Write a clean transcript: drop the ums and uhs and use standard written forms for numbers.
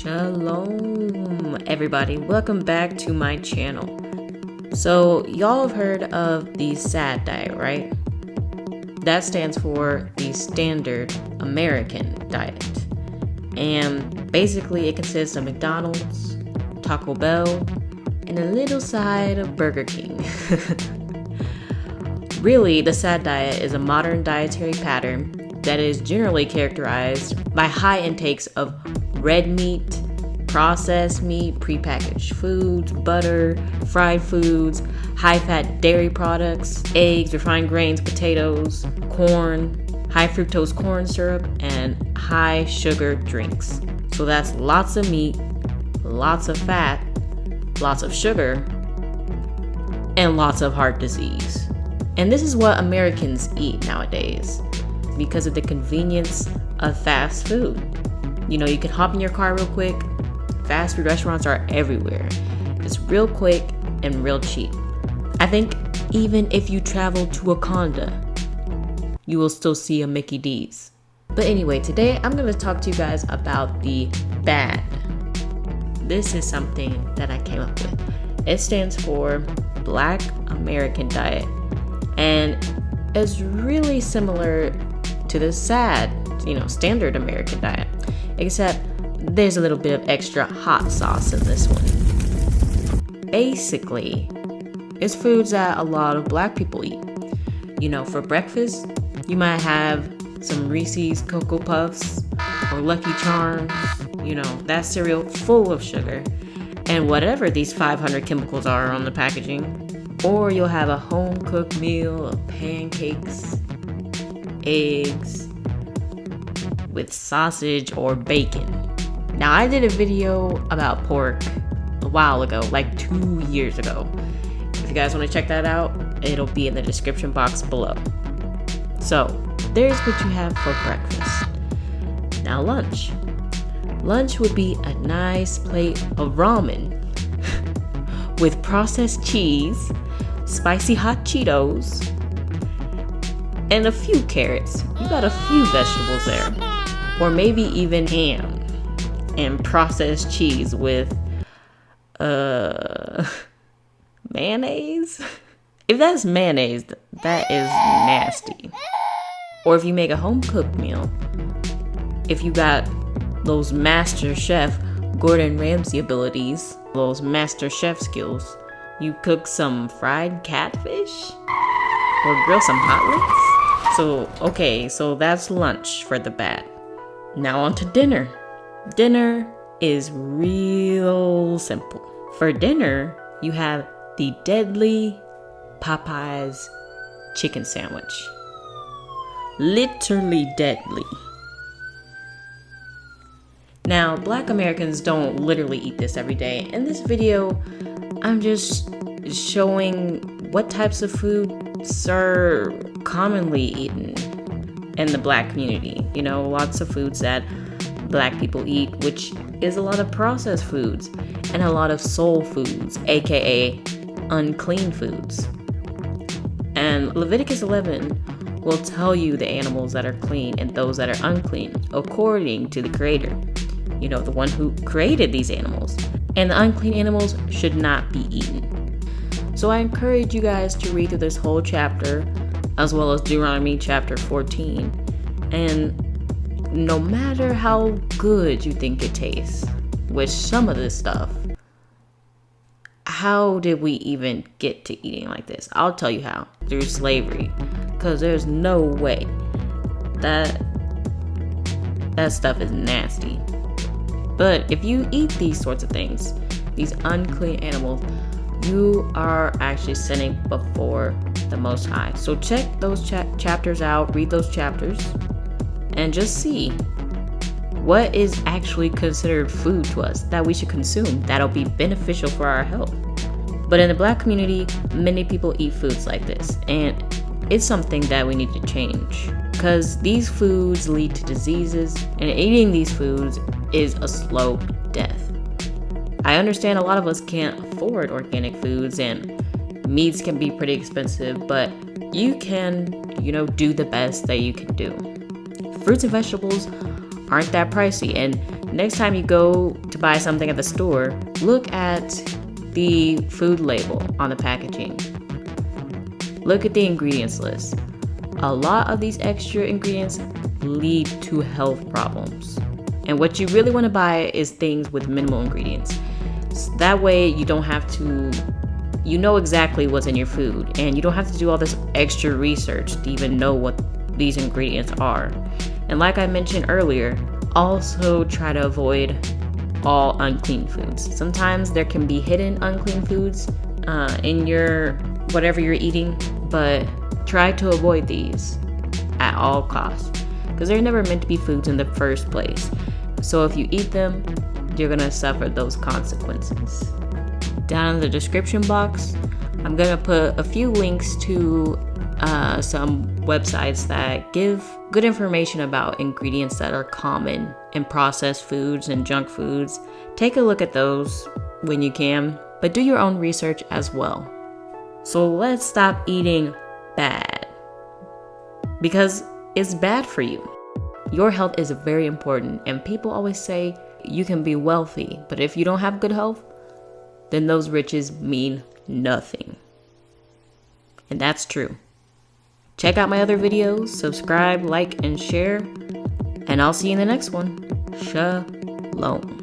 Shalom everybody, welcome back to my channel. So y'all have heard of the SAD diet, right? That stands for the Standard American Diet. And basically it consists of McDonald's, Taco Bell, and a little side of Burger King. Really, the SAD diet is a modern dietary pattern that is generally characterized by high intakes of red meat, processed meat, prepackaged foods, butter, fried foods, high-fat dairy products, eggs, refined grains, potatoes, corn, high fructose corn syrup, and high sugar drinks. So that's lots of meat, lots of fat, lots of sugar, and lots of heart disease. And this is what Americans eat nowadays because of the convenience of fast food. You know, you can hop in your car real quick. Fast food restaurants are everywhere. It's real quick and real cheap. I think even if you travel to Wakanda, you will still see a Mickey D's. But anyway, today I'm going to talk to you guys about the B.A.D. This is something that I came up with. It stands for Black American Diet. And it's really similar to the SAD, Standard American Diet. Except there's a little bit of extra hot sauce in this one. Basically, it's foods that a lot of black people eat. For breakfast, you might have some Reese's Cocoa Puffs or Lucky Charms, that cereal full of sugar and whatever these 500 chemicals are on the packaging. Or you'll have a home-cooked meal of pancakes, eggs, with sausage or bacon. Now, I did a video about pork a while ago, like 2 years ago. If you guys want to check that out, it'll be in the description box below. So, there's what you have for breakfast. Now, lunch. Lunch would be a nice plate of ramen with processed cheese, spicy hot Cheetos, and a few carrots. You got a few vegetables there. Or maybe even ham and processed cheese with mayonnaise. If that's mayonnaise, that is nasty. Or if you make a home-cooked meal, if you got those master chef Gordon Ramsay abilities, those master chef skills, you cook some fried catfish or grill some hot links. So that's lunch for the B.A.D. Now on to dinner. Dinner is real simple. For dinner, you have the deadly Popeyes chicken sandwich. Literally deadly. Now, black Americans don't literally eat this every day. In this video, I'm just showing what types of foods are commonly eaten in the black community. Lots of foods that black people eat, which is a lot of processed foods and a lot of soul foods, aka unclean foods. And Leviticus 11 will tell you the animals that are clean and those that are unclean according to the Creator, the one who created these animals. And the unclean animals should not be eaten. So I encourage you guys to read through this whole chapter, as well as Deuteronomy chapter 14. And no matter how good you think it tastes with some of this stuff, how did we even get to eating like this? I'll tell you how. Through slavery. Because there's no way that stuff is nasty. But if you eat these sorts of things, these unclean animals, you are actually sinning before the Most High. So check those chapters out, read those chapters, and just see what is actually considered food to us that we should consume that'll be beneficial for our health. But in the black community, many people eat foods like this, and it's something that we need to change because these foods lead to diseases, and eating these foods is a slow death. I understand a lot of us can't afford organic foods and meats can be pretty expensive, but you can, do the best that you can do. Fruits and vegetables aren't that pricey, and next time you go to buy something at the store, look at the food label on the packaging. Look at the ingredients list. A lot of these extra ingredients lead to health problems. And what you really want to buy is things with minimal ingredients. So that way you don't have to, you know exactly what's in your food, and you don't have to do all this extra research to even know what these ingredients are. And like I mentioned earlier, also try to avoid all unclean foods. Sometimes there can be hidden unclean foods in your whatever you're eating, but try to avoid these at all costs because they're never meant to be foods in the first place. So if you eat them, you're gonna suffer those consequences. Down in the description box, I'm gonna put a few links to some websites that give good information about ingredients that are common in processed foods and junk foods. Take a look at those when you can, but do your own research as well. So let's stop eating bad, because it's bad for you. Your health is very important, and people always say you can be wealthy, but if you don't have good health, then those riches mean nothing. And that's true. Check out my other videos, subscribe, like, and share, and I'll see you in the next one. Shalom.